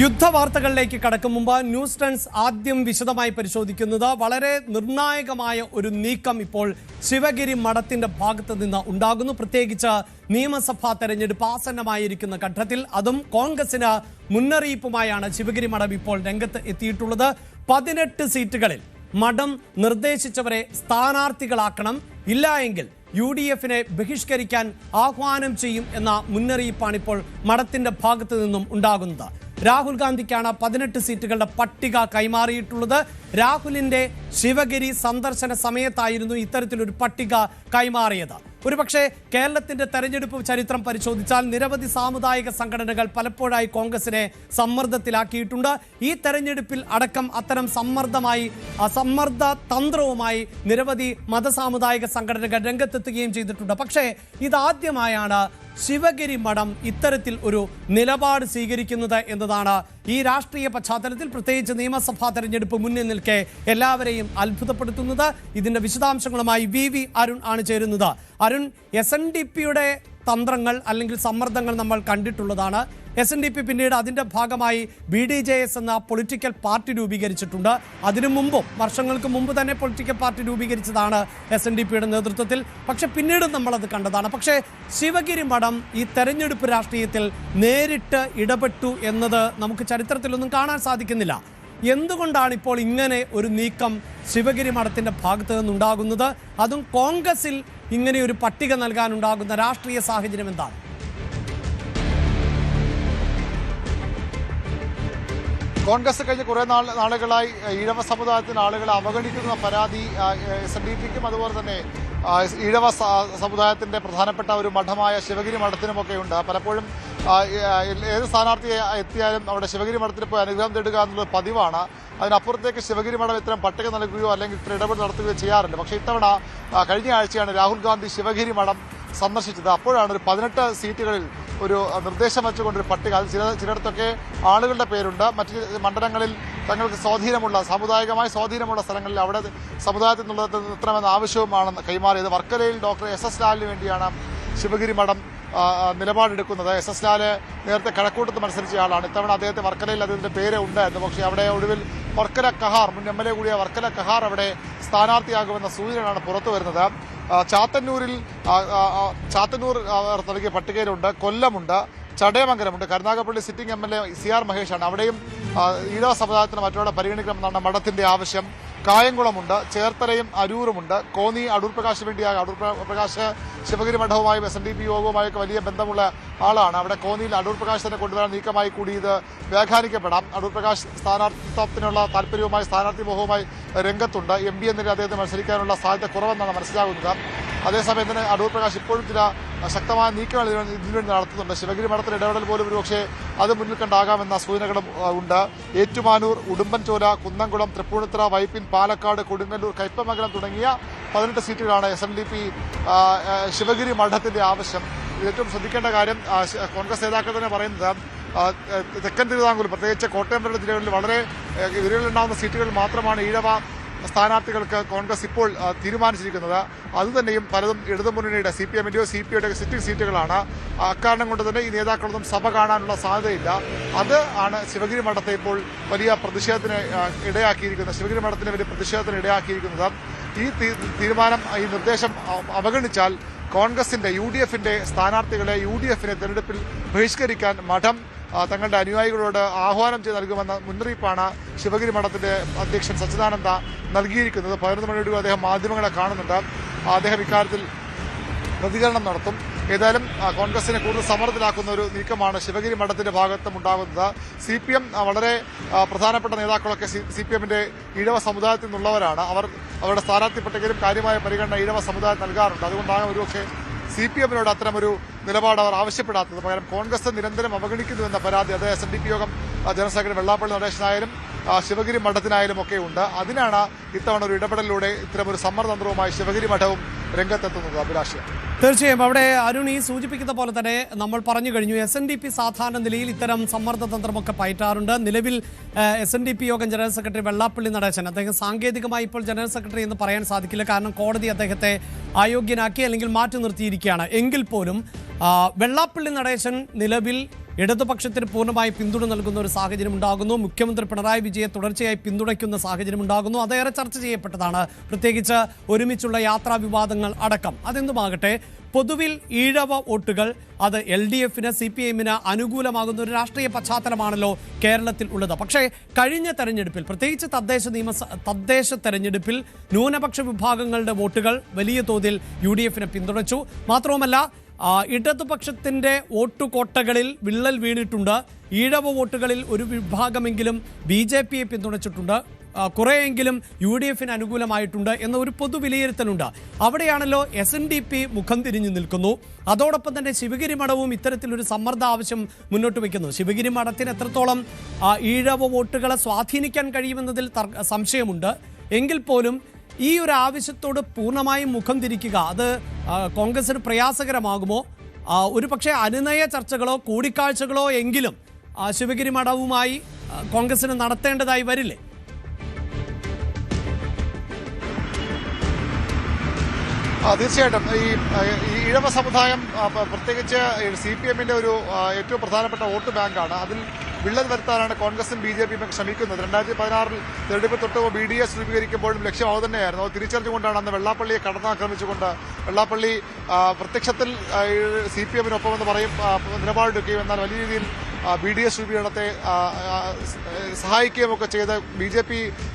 യുദ്ധവാർത്തകളിലേക്ക് കടക്കും മുമ്പ് news tons ആദ്യം വിശദമായി പരിശോധിക്കുന്നത് വളരെ നിർണായകമായ ഒരു നീക്കം ഇപ്പോൾ ശിവഗിരി മഠത്തിന്റെ ഭാഗത്ത് നിന്ന് ഉണ്ടാകുന്നു. പ്രത്യേകിച്ച് നിയമസഭാ തെരഞ്ഞെടുപ്പ് ആസന്നമായിരിക്കുന്ന ഘട്ടത്തിൽ അതും കോൺഗ്രസിന് മുന്നറിയിപ്പുമായാണ് ശിവഗിരി മഠം ഇപ്പോൾ രംഗത്ത് എത്തിയിട്ടുള്ളത്. 18 സീറ്റുകളിൽ മഠം നിർദ്ദേശിച്ചവരെ സ്ഥാനാർത്ഥികളാക്കണം, ഇല്ല എങ്കിൽ UDF-നെ ബഹിഷ്കരിക്കാൻ ആഹ്വാനം ചെയ്യും എന്ന മുന്നറിയിപ്പാണ് ഇപ്പോൾ മഠത്തിന്റെ ഭാഗത്തു നിന്നും ഉണ്ടാകുന്നത്. രാഹുൽ ഗാന്ധിക്കാണ് 18 സീറ്റുകളുടെ പട്ടിക കൈമാറിയിട്ടുള്ളത്. രാഹുലിന്റെ ശിവഗിരി സന്ദർശന സമയത്തായിരുന്നു ഇത്തരത്തിലൊരു പട്ടിക കൈമാറിയത്. ഒരുപക്ഷെ കേരളത്തിന്റെ തെരഞ്ഞെടുപ്പ് ചരിത്രം പരിശോധിച്ചാൽ നിരവധി സാമുദായിക സംഘടനകൾ പലപ്പോഴായി കോൺഗ്രസിനെ സമ്മർദ്ദത്തിലാക്കിയിട്ടുണ്ട്. ഈ തെരഞ്ഞെടുപ്പിൽ അടക്കം അത്തരം സമ്മർദ്ദ തന്ത്രവുമായി നിരവധി മതസാമുദായിക സംഘടനകൾ രംഗത്തെത്തുകയും ചെയ്തിട്ടുണ്ട്. പക്ഷേ ഇതാദ്യമായാണ് ശിവഗിരി മഠം ഇത്തരത്തിൽ ഒരു നിലപാട് സ്വീകരിക്കുന്നത് എന്നതാണ് ഈ രാഷ്ട്രീയ പശ്ചാത്തലത്തിൽ, പ്രത്യേകിച്ച് നിയമസഭാ തെരഞ്ഞെടുപ്പ് മുന്നിൽ നിൽക്കെ എല്ലാവരെയും അത്ഭുതപ്പെടുത്തുന്നത്. ഇതിന്റെ വിശദാംശങ്ങളുമായി VV അരുൺ ആണ് ചേരുന്നത്. അരുൺ, SNDP-യുടെ തന്ത്രങ്ങൾ അല്ലെങ്കിൽ സമ്മർദ്ദങ്ങൾ നമ്മൾ കണ്ടിട്ടുള്ളതാണ്. SNDP പിന്നീട് അതിന്റെ ഭാഗമായി BDJS എന്ന പൊളിറ്റിക്കൽ പാർട്ടി രൂപീകരിച്ചിട്ടുണ്ട്. അതിനു മുമ്പും വർഷങ്ങൾക്ക് മുമ്പ് തന്നെ പൊളിറ്റിക്കൽ പാർട്ടി രൂപീകരിച്ചതാണ് SNDP-യുടെ നേതൃത്വത്തിൽ. പക്ഷെ പിന്നീടും നമ്മളത് കണ്ടതാണ്. പക്ഷേ ശിവഗിരി മഠം ഈ തെരഞ്ഞെടുപ്പ് രാഷ്ട്രീയത്തിൽ നേരിട്ട് ഇടപെട്ടു എന്നത് നമുക്ക് ചരിത്രത്തിലൊന്നും കാണാൻ സാധിക്കുന്നില്ല. എന്തുകൊണ്ടാണ് ഇപ്പോൾ ഇങ്ങനെ ഒരു നീക്കം ശിവഗിരി മഠത്തിന്റെ ഭാഗത്ത് നിന്നുണ്ടാകുന്നത്? അതും കോൺഗ്രസിൽ ഇങ്ങനെ ഒരു പട്ടിക നൽകാനുണ്ടാകുന്ന രാഷ്ട്രീയ സാഹചര്യം എന്താണ്? കോൺഗ്രസ് കഴിഞ്ഞ കുറേ നാളുകളായി ഈഴവ സമുദായത്തിൻ്റെ ആളുകളെ അവഗണിക്കുന്ന പരാതി SNDP-ക്കും അതുപോലെ തന്നെ ഈഴവ സമുദായത്തിൻ്റെ പ്രധാനപ്പെട്ട ഒരു മഠമായ ശിവഗിരി മഠത്തിനുമൊക്കെ ഉണ്ട്. പലപ്പോഴും ഏത് സ്ഥാനാർത്ഥി എത്തിയാലും അവിടെ ശിവഗിരി മഠത്തിൽ പോയി അനുഗ്രഹം തേടുക എന്നുള്ളത് പതിവാണ്. അതിനപ്പുറത്തേക്ക് ശിവഗിരി മഠം ഇത്തരം പട്ടിക നൽകുകയോ അല്ലെങ്കിൽ ഇത്ര ഇടപെടൽ നടത്തുകയോ ചെയ്യാറുണ്ട്. പക്ഷേ ഇത്തവണ കഴിഞ്ഞ ആഴ്ചയാണ് രാഹുൽ ഗാന്ധി ശിവഗിരി മഠം സന്ദർശിച്ചത്. അപ്പോഴാണ് ഒരു 18 സീറ്റുകളിൽ ഒരു നിർദ്ദേശം വെച്ചുകൊണ്ടൊരു പട്ടിക, അത് ചിലയിടത്തൊക്കെ ആളുകളുടെ പേരുണ്ട്, മറ്റ് മണ്ഡലങ്ങളിൽ തങ്ങൾക്ക് സാമുദായികമായ സ്വാധീനമുള്ള സ്ഥലങ്ങളിൽ അവിടെ സമുദായത്തിൽ നിന്നുള്ളത് നിർത്തണമെന്ന ആവശ്യവുമാണ് കൈമാറിയത്. വർക്കലയിൽ ഡോക്ടർ SS ലാലിന് വേണ്ടിയാണ് ശിവഗിരി മഠം നിലപാടെടുക്കുന്നത്. SS ലാല് നേരത്തെ കഴക്കൂട്ടത്ത് മത്സരിച്ച ആളാണ്. ഇത്തവണ അദ്ദേഹത്തെ വർക്കലയിൽ അതിൻ്റെ പേര് ഉണ്ടായിരുന്നു. പക്ഷേ അവിടെ ഒടുവിൽ വർക്കല കഹാർ, മുൻ MLA കൂടിയ വർക്കല കഹാർ അവിടെ സ്ഥാനാർത്ഥിയാകുമെന്ന സൂചനയാണ് പുറത്തു വരുന്നത്. ചാത്തന്നൂർ നൽകിയ പട്ടികയിലുണ്ട്, കൊല്ലമുണ്ട്, ചടയമംഗലമുണ്ട്. കരുനാഗപ്പള്ളി സിറ്റിംഗ് MLA CR മഹേഷാണ്. അവിടെയും ഈഴവ സമുദായത്തിന് മറ്റുള്ള പരിഗണിക്കണമെന്നാണ് മഠത്തിന്റെ ആവശ്യം. കായംകുളമുണ്ട്, ചേർത്തലയും അരൂരുമുണ്ട്. കോന്നി അടൂർ പ്രകാശിന് വേണ്ടി അടൂർ പ്രകാശ് ശിവഗിരി മഠവുമായും SNDP യോഗവുമായൊക്കെ വലിയ ബന്ധമുള്ള ആളാണ്. അവിടെ കോന്നിയിൽ അടൂർ പ്രകാശ് തന്നെ കൊണ്ടുവരാൻ നീക്കമായി കൂടി ഇത് വ്യാഖ്യാനിക്കപ്പെടാം. അടൂർ പ്രകാശ് സ്ഥാനാർത്ഥിത്വത്തിനുള്ള താല്പര്യവുമായി സ്ഥാനാർത്ഥി മോഹവുമായി രംഗത്തുണ്ട്. MP എന്ന നിലയിൽ അദ്ദേഹത്തിന് മത്സരിക്കാനുള്ള സാധ്യത കുറവെന്നാണ് മനസ്സിലാകുന്നത്. അതേസമയം തന്നെ അടൂർ പ്രകാശ് ഇപ്പോഴും ചില ശക്തമായ നീക്കങ്ങൾ ഇതിനുവേണ്ടി നടത്തുന്നുണ്ട്. ശിവഗിരി മഠത്തിന് ഇടപെടൽ പോലും ഒരുപക്ഷെ അത് മുന്നിൽ കണ്ടാകാമെന്ന സൂചനകളും ഉണ്ട്. ഏറ്റുമാനൂർ, ഉടുമ്പൻചോല, കുന്നംകുളം, തൃപ്പൂണിത്തുറ, വൈപ്പിൻ, പാലക്കാട്, കൊടുങ്ങല്ലൂർ, കയ്പമംഗലം തുടങ്ങിയ 18 സീറ്റുകളാണ് SNDP ശിവഗിരി മഠത്തിന്റെ ആവശ്യം. ഏറ്റവും ശ്രദ്ധിക്കേണ്ട കാര്യം, കോൺഗ്രസ് നേതാക്കൾ തന്നെ പറയുന്നത് തെക്കൻ തിരുവിതാംകൂർ, പ്രത്യേകിച്ച് കോട്ടയം പോലുള്ള ജില്ലകളിൽ വളരെ വിരലുണ്ടാകുന്ന സീറ്റുകളിൽ മാത്രമാണ് ഈഴവ സ്ഥാനാർത്ഥികൾക്ക് കോൺഗ്രസ് ഇപ്പോൾ തീരുമാനിച്ചിരിക്കുന്നത്. അതുതന്നെയും പലതും ഇടതുമുന്നണിയുടെ CPM-ന്റെയോ CPI-യുടെ സിറ്റിംഗ് സീറ്റുകളാണ്. അക്കാരണം കൊണ്ട് തന്നെ ഈ നേതാക്കളൊന്നും സഭ കാണാനുള്ള സാധ്യതയില്ല. അത് ആണ് ശിവഗിരി മഠത്തെ ഇപ്പോൾ വലിയ പ്രതിഷേധത്തിന് ഇടയാക്കിയിരിക്കുന്നത്. ശിവഗിരി മഠത്തിന് വലിയ പ്രതിഷേധത്തിന് ഇടയാക്കിയിരിക്കുന്നത്. ഈ തീരുമാനം, ഈ നിർദ്ദേശം അവഗണിച്ചാൽ കോൺഗ്രസിന്റെ UDF-ന്റെ സ്ഥാനാർത്ഥികളെ UDF-നെ തെരഞ്ഞെടുപ്പിൽ ബഹിഷ്കരിക്കാൻ മഠം തങ്ങളുടെ അനുയായികളോട് ആഹ്വാനം ചെയ്ത് നൽകുമെന്ന മുന്നറിയിപ്പാണ് ശിവഗിരി മഠത്തിന്റെ അധ്യക്ഷൻ സച്ചിദാനന്ദ നൽകിയിരിക്കുന്നത്. 11 മണിയോടെ അദ്ദേഹം മാധ്യമങ്ങളെ കാണുന്നുണ്ട്. അദ്ദേഹം ഇക്കാര്യത്തിൽ പ്രതികരണം നടത്തും. ഏതായാലും കോൺഗ്രസിനെ കൂടുതൽ സമ്മർദ്ദത്തിലാക്കുന്ന ഒരു നീക്കമാണ് ശിവഗിരി മഠത്തിന്റെ ഭാഗത്തും ഉണ്ടാകുന്നത്. CPM വളരെ പ്രധാനപ്പെട്ട നേതാക്കളൊക്കെ CPM-ന്റെ ഈഴവ സമുദായത്തിൽ നിന്നുള്ളവരാണ്. അവരുടെ സ്ഥാനാർത്ഥി പട്ടികയിലും കാര്യമായ പരിഗണന ഈഴവ സമുദായം നൽകാറുണ്ട്. അതുകൊണ്ടാണ് ഒരുപക്ഷെ CPM-നോട് അത്തരമൊരു നിലപാട് അവർ ആവശ്യപ്പെടാത്തത്. പകരം കോൺഗ്രസ് നിരന്തരം അവഗണിക്കുന്നുവെന്ന പരാതി അത് SNDP യോഗം ജനറൽ സെക്രട്ടറി വെള്ളാപ്പള്ളി നടേശനായാലും ശിവഗിരി മഠത്തിനായാലും ഒക്കെ ഉണ്ട്. അതിനാണ് ഇത്തവണ ഒരു ഇടപെടലിലൂടെ ഇത്തരമൊരു സമ്മർദ്ദതന്ത്രവുമായി ശിവഗിരി മഠവും രംഗത്തെത്തുന്നത്. അഭിലാഷ്, തീർച്ചയായും അവിടെ അരുൺ ഈ സൂചിപ്പിക്കുന്ന പോലെ തന്നെ നമ്മൾ പറഞ്ഞു കഴിഞ്ഞു, SNDP സാധാരണ നിലയിൽ ഇത്തരം സമ്മർദ്ദതന്ത്രമൊക്കെ പയറ്റാറുണ്ട്. നിലവിൽ SNDP യോഗം ജനറൽ സെക്രട്ടറി വെള്ളാപ്പള്ളി നടേശൻ, അദ്ദേഹം സാങ്കേതികമായി ഇപ്പോൾ ജനറൽ സെക്രട്ടറി എന്ന് പറയാൻ സാധിക്കില്ല, കാരണം കോടതി അദ്ദേഹത്തെ അയോഗ്യനാക്കി അല്ലെങ്കിൽ മാറ്റി നിർത്തിയിരിക്കുകയാണ്. എങ്കിൽ പോലും വെള്ളാപ്പള്ളി നടേശൻ നിലവിൽ ഇടതുപക്ഷത്തിന് പൂർണ്ണമായി പിന്തുണ നൽകുന്ന ഒരു സാഹചര്യം ഉണ്ടാകുന്നു. മുഖ്യമന്ത്രി പിണറായി വിജയനെ തുടർച്ചയായി പിന്തുണയ്ക്കുന്ന സാഹചര്യം ഉണ്ടാകുന്നു. അതേറെ ചർച്ച ചെയ്യപ്പെട്ടതാണ്, പ്രത്യേകിച്ച് ഒരുമിച്ചുള്ള യാത്രാ വിവാദങ്ങൾ അടക്കം. അതെന്തുമാകട്ടെ, പൊതുവിൽ ഈഴവ വോട്ടുകൾ അത് LDFന് CPIഎമ്മിന് അനുകൂലമാകുന്ന ഒരു രാഷ്ട്രീയ പശ്ചാത്തലമാണല്ലോ കേരളത്തിൽ ഉള്ളത്. പക്ഷേ കഴിഞ്ഞ തെരഞ്ഞെടുപ്പിൽ, പ്രത്യേകിച്ച് തദ്ദേശ തെരഞ്ഞെടുപ്പിൽ ന്യൂനപക്ഷ വിഭാഗങ്ങളുടെ വോട്ടുകൾ വലിയ തോതിൽ UDFനെ പിന്തുണച്ചു. മാത്രവുമല്ല, ഇടതുപക്ഷത്തിന്റെ വോട്ടുകോട്ടകളിൽ വിള്ളൽ വീണിട്ടുണ്ട്. ഈഴവ വോട്ടുകളിൽ ഒരു വിഭാഗമെങ്കിലും BJPയെ പിന്തുണച്ചിട്ടുണ്ട്, കുറേയെങ്കിലും UDFന് അനുകൂലമായിട്ടുണ്ട് എന്ന ഒരു പൊതു വിലയിരുത്തലുണ്ട്. അവിടെയാണല്ലോ SNDP മുഖം തിരിഞ്ഞു നിൽക്കുന്നു. അതോടൊപ്പം തന്നെ ശിവഗിരി മഠവും ഇത്തരത്തിലൊരു സമ്മർദ്ദ ആവശ്യം മുന്നോട്ട് വയ്ക്കുന്നു. ശിവഗിരി മഠത്തിന് എത്രത്തോളം ഈഴവ വോട്ടുകളെ സ്വാധീനിക്കാൻ കഴിയുമെന്നതിൽ സംശയമുണ്ട്. എങ്കിൽ പോലും ഈ ഒരു ആവശ്യത്തോട് പൂർണ്ണമായും മുഖം തിരിക്കുക അത് കോൺഗ്രസിന് പ്രയാസകരമാകുമോ? ഒരു പക്ഷേ അനുനയ ചർച്ചകളോ കൂടിക്കാഴ്ചകളോ എങ്കിലും ശിവഗിരി മഠവുമായി കോൺഗ്രസിന് നടത്തേണ്ടതായി വരില്ലേ? തീർച്ചയായിട്ടും ഈ ഈഴവ സമുദായം പ്രത്യേകിച്ച് CPIഎമ്മിന്റെ ഒരു ഏറ്റവും പ്രധാനപ്പെട്ട വോട്ട് ബാങ്കാണ്. അതിൽ വിള്ളൽ വരുത്താനാണ് കോൺഗ്രസും BJPയും ശ്രമിക്കുന്നത്. 2016 തെരഞ്ഞെടുപ്പ് തൊട്ട് BDS രൂപീകരിക്കുമ്പോഴും ലക്ഷ്യം അത് തന്നെയായിരുന്നു. അത് തിരിച്ചറിഞ്ഞുകൊണ്ടാണ് അന്ന് വെള്ളാപ്പള്ളിയെ കടന്നാക്രമിച്ചുകൊണ്ട് വെള്ളാപ്പള്ളി പ്രത്യക്ഷത്തിൽ CPIഎമ്മിനൊപ്പം എന്ന് പറയും നിലപാടെടുക്കുകയും എന്നാൽ വലിയ രീതിയിൽ BDS രൂപീകരണത്തെ സഹായിക്കുകയും ഒക്കെ ചെയ്ത് BJP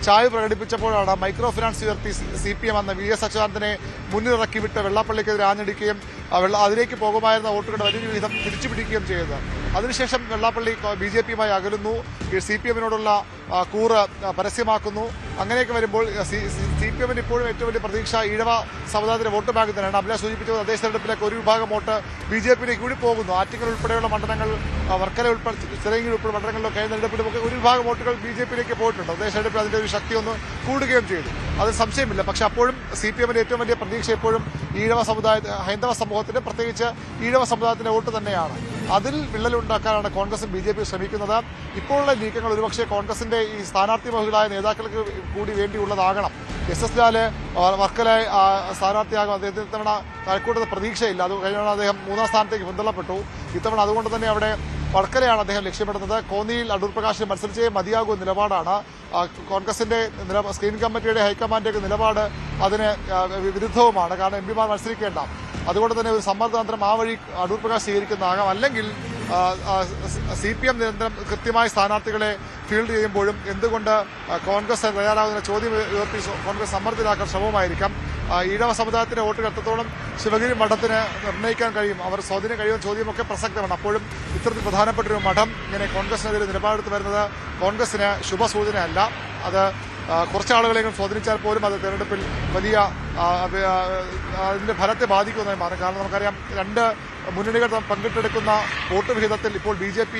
ചായ്വ് പ്രകടിപ്പിച്ചപ്പോഴാണ് മൈക്രോ ഫിനാൻസ് ഉയർത്തി CPIഎം അന്ന് VS അച്യുതാനന്ദനെ മുന്നിലിറക്കി വിട്ട് വെള്ളാപ്പള്ളിക്കെതിരെ ആഞ്ഞടിക്കുകയും അതിലേക്ക് പോകുമായിരുന്ന വോട്ടുകളുടെ വലിയൊരു വിധം തിരിച്ചു പിടിക്കുകയും ചെയ്തത്. അതിനുശേഷം വെള്ളാപ്പള്ളി BJPയുമായി അകലുന്നു, CPIഎമ്മിനോടുള്ള കൂറ് പരസ്യമാക്കുന്നു. അങ്ങനെയൊക്കെ വരുമ്പോൾ CPIഎമ്മിന് ഇപ്പോഴും ഏറ്റവും വലിയ പ്രതീക്ഷ ഈഴവ സമുദായത്തിന്റെ വോട്ട് ബാങ്ക് തന്നെയാണ്. അഭിലാഷ് സൂചിപ്പിച്ചത് തദ്ദേശ തെരഞ്ഞെടുപ്പിലേക്ക് ഒരു വിഭാഗം വോട്ട് BJPയിലേക്ക് കൂടി പോകുന്നു. ആറ്റിങ്ങൽ ഉൾപ്പെടെയുള്ള മണ്ഡലങ്ങൾ, വർക്കല ഉൾപ്പെടെ ചിറയൻകീഴ് ഉൾപ്പെടെ മണ്ഡലങ്ങളിലൊക്കെ തെരഞ്ഞെടുപ്പിലൊക്കെ ഒരു വിഭാഗം വോട്ടുകൾ BJPയിലേക്ക് പോയിട്ടുണ്ട്. തദ്ദേശ തെരഞ്ഞെടുപ്പിൽ അതിന്റെ ഒരു ശക്തി ഒന്ന് കൂടുകയും ചെയ്തു, അത് സംശയമില്ല. പക്ഷെ അപ്പോഴും CPIഎമ്മിന്റെ ഏറ്റവും വലിയ പ്രതീക്ഷ എപ്പോഴും ഈഴവ ഹൈന്ദവ സമൂഹത്തിന്റെ, പ്രത്യേകിച്ച് ഈഴവ സമുദായത്തിന്റെ വോട്ട് തന്നെയാണ്. അതിൽ വിള്ളലുണ്ടാക്കാനാണ് കോൺഗ്രസും BJPയും ശ്രമിക്കുന്നത്. ഇപ്പോഴുള്ള നീക്കങ്ങൾ ഒരുപക്ഷെ കോൺഗ്രസിന്റെ ഈ സ്ഥാനാർത്ഥി ബഹുളായ നേതാക്കൾക്ക് കൂടി വേണ്ടിയുള്ളതാകണം. SS ലാല് വർക്കല സ്ഥാനാർത്ഥിയാകും. അദ്ദേഹത്തിന് ഇത്തവണ കഴക്കൂട്ടത്ത് പ്രതീക്ഷയില്ല. അത് കഴിഞ്ഞാൽ അദ്ദേഹം 3ാം സ്ഥാനത്തേക്ക് പിന്തള്ളപ്പെട്ടു. ഇത്തവണ അതുകൊണ്ട് തന്നെ അവിടെ വർക്കലയാണ് അദ്ദേഹം ലക്ഷ്യമിടുന്നത്. കോന്നിയിൽ അടൂർ പ്രകാശിന് മത്സരിച്ചേ മതിയാകുന്ന നിലപാടാണ് കോൺഗ്രസിന്റെ. സ്ക്രീനിംഗ് കമ്മിറ്റിയുടെ ഹൈക്കമാൻഡിന്റെ നിലപാട് അതിന് വിരുദ്ധവുമാണ്. കാരണം MP മാർ മത്സരിക്കേണ്ട. അതുകൊണ്ട് തന്നെ ഒരു സമ്മർദ്ദതന്ത്രം ആ വഴി അടൂർ പ്രകാശ് സ്വീകരിക്കുന്നതാകാം. അല്ലെങ്കിൽ CPIഎം നിരന്തരം കൃത്യമായ സ്ഥാനാർത്ഥികളെ ഫീൽഡ് ചെയ്യുമ്പോഴും എന്തുകൊണ്ട് കോൺഗ്രസ് തയ്യാറാകുന്ന ചോദ്യം ഉയർത്തി കോൺഗ്രസ് സമ്മർദ്ദത്തിലാക്കാൻ ശ്രമമായിരിക്കാം. ഈഴവ സമുദായത്തിന്റെ വോട്ടുകൾ എത്രത്തോളം ശിവഗിരി മഠത്തിന് നിർണ്ണയിക്കാൻ കഴിയും, അവർ സ്വാധീനം കഴിയുന്ന ചോദ്യമൊക്കെ പ്രസക്തമാണ്. അപ്പോഴും ഇത്തരത്തിൽ പ്രധാനപ്പെട്ടൊരു മഠം ഇങ്ങനെ കോൺഗ്രസിനെതിരെ നിലപാടെടുത്ത് വരുന്നത് കോൺഗ്രസിന് ശുഭസൂചനയല്ല. അത് കുറച്ചാളുകളെങ്കിലും സ്വാധീനിച്ചാൽ പോലും അത് തെരഞ്ഞെടുപ്പിൽ വലിയ അതിന്റെ ഫലത്തെ ബാധിക്കുന്നതായി മാറും. കാരണം നമുക്കറിയാം, 2 മുന്നണികൾ പങ്കിട്ടെടുക്കുന്ന വോട്ട് വിഹിതത്തിൽ ഇപ്പോൾ BJP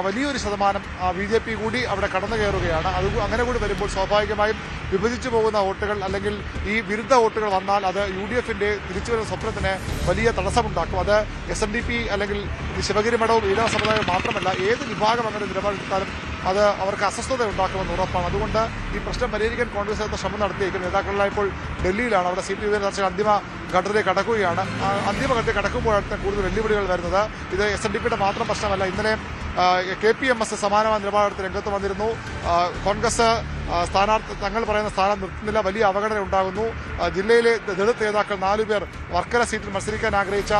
വലിയൊരു ശതമാനം BJP കൂടി അവിടെ കടന്നു കയറുകയാണ്. അത് അങ്ങനെ കൂടി വരുമ്പോൾ സ്വാഭാവികമായും വിഭജിച്ചു പോകുന്ന വോട്ടുകൾ അല്ലെങ്കിൽ ഈ വിരുദ്ധ വോട്ടുകൾ വന്നാൽ അത് UDFന്റെ തിരിച്ചുവരുന്ന സ്വപ്നത്തിന് വലിയ തടസ്സമുണ്ടാക്കും. അത് SNDP അല്ലെങ്കിൽ ശിവഗിരി മഠവും ഈഴവ സമുദായവും മാത്രമല്ല, ഏത് വിഭാഗം അങ്ങനെ നിലപാടെടുത്താലും അത് അവർക്ക് അസ്വസ്ഥത ഉണ്ടാക്കുമെന്ന് ഉറപ്പാണ്. അതുകൊണ്ട് ഈ പ്രശ്നം പരിഹരിക്കാൻ കോൺഗ്രസ് എന്ന ശ്രമം നടത്തിയിരിക്കും. നേതാക്കളെല്ലാം ഇപ്പോൾ ഡൽഹിയിലാണ്. അവിടെ CPI ചർച്ചകൾ അന്തിമ ഘട്ടത്തിലേക്ക് കടക്കുകയാണ്. അന്തിമ ഘട്ടത്തിൽ കടക്കുമ്പോഴാണ് കൂടുതൽ വെല്ലുവിളികൾ വരുന്നത്. ഇത് SNDPയുടെ മാത്രം പ്രശ്നമല്ല. ഇന്നലെ KPMS സമാനമായ നിലപാടെടുത്ത് രംഗത്ത് വന്നിരുന്നു. കോൺഗ്രസ് സ്ഥാനാർത്ഥി തങ്ങൾ പറയുന്ന സ്ഥാനം നിർത്തുന്നില്ല, വലിയ അവഗണന ഉണ്ടാകുന്നു. ജില്ലയിലെ ദളിത് നേതാക്കൾ 4 പേർ വർക്കല സീറ്റിൽ മത്സരിക്കാൻ ആഗ്രഹിച്ച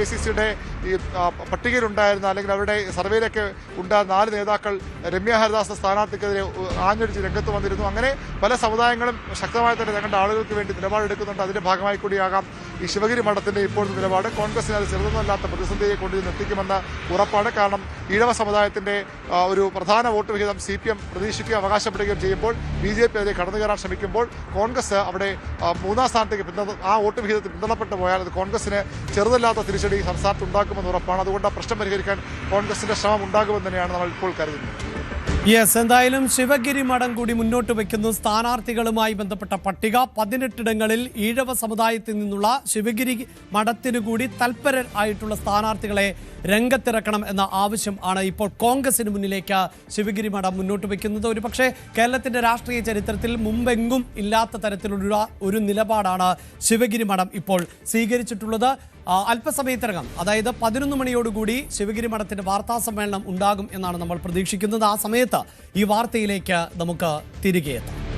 ACCയുടെ ഈ പട്ടികയിലുണ്ടായിരുന്ന അല്ലെങ്കിൽ അവരുടെ സർവേയിലൊക്കെ ഉണ്ടായ 4 നേതാക്കൾ രമ്യ ഹരിദാസ് സ്ഥാനാർത്ഥിക്കെതിരെ ആഞ്ഞടിച്ച് രംഗത്ത് വന്നിരുന്നു. അങ്ങനെ പല സമുദായങ്ങളും ശക്തമായി തന്നെ തങ്ങളുടെ ആളുകൾക്ക് വേണ്ടി നിലപാടെടുക്കുന്നുണ്ട്. അതിന്റെ ഭാഗമായി കൂടിയാകാം ഈ ശിവഗിരി മഠത്തിന്റെ ഇപ്പോഴത്തെ നിലപാട്. കോൺഗ്രസിന് അത് ചെറുതൊന്നുമല്ലാത്ത പ്രതിസന്ധിയെ കൊണ്ടുവന്ന് എത്തിക്കുമെന്ന് ഉറപ്പാണ്. കാരണം ഈഴവ സമുദായത്തിന്റെ ഒരു പ്രധാന വോട്ട് വിഹിതം CPIഎം പ്രതീക്ഷിക്കുകയും അവകാശപ്പെടുകയും ചെയ്യുമ്പോൾ BJP അതിലേക്ക് കടന്നു കയറാൻ ശ്രമിക്കുമ്പോൾ കോൺഗ്രസ് അവിടെ 3ാം സ്ഥാനത്തേക്ക് ആ വോട്ട് വിഹിതത്തിൽ പിന്തള്ളപ്പെട്ടു പോയാൽ അത് കോൺഗ്രസിന് ചെറുതല്ലാത്ത തിരിച്ചടി സംസ്ഥാനത്ത് ഉണ്ടാക്കുമെന്ന് ഉറപ്പാണ്. അതുകൊണ്ട് ആ പ്രശ്നം പരിഹരിക്കാൻ കോൺഗ്രസിന്റെ ശ്രമം ഉണ്ടാകുമെന്ന് തന്നെയാണ് നമ്മൾ ഇപ്പോൾ കരുതുന്നത്. യെസ്, എന്തായാലും ശിവഗിരി മഠം കൂടി മുന്നോട്ട് വയ്ക്കുന്നു സ്ഥാനാർത്ഥികളുമായി ബന്ധപ്പെട്ട പട്ടിക. 18 ഇടങ്ങളിൽ ഈഴവ സമുദായത്തിൽ നിന്നുള്ള ശിവഗിരി മഠത്തിനു കൂടി തൽപരർ ആയിട്ടുള്ള സ്ഥാനാർത്ഥികളെ രംഗത്തിറക്കണം എന്ന ആവശ്യം ആണ് ഇപ്പോൾ കോൺഗ്രസിന് മുന്നിലേക്ക് ശിവഗിരി മഠം മുന്നോട്ട് വയ്ക്കുന്നത്. ഒരുപക്ഷെ കേരളത്തിന്റെ രാഷ്ട്രീയ ചരിത്രത്തിൽ മുമ്പെങ്കും ഇല്ലാത്ത തരത്തിലുള്ള ഒരു നിലപാടാണ് ശിവഗിരി മഠം ഇപ്പോൾ സ്വീകരിച്ചിട്ടുള്ളത്. അല്പസമയത്തിനകം, അതായത് 11 മണിയോടുകൂടി ശിവഗിരി മഠത്തിന്റെ വാർത്താ സമ്മേളനം ഉണ്ടാകും എന്നാണ് നമ്മൾ പ്രതീക്ഷിക്കുന്നത്. ആ സമയത്ത് ഈ വാർത്തയിലേക്ക് നമുക്ക് തിരികെ എത്താം.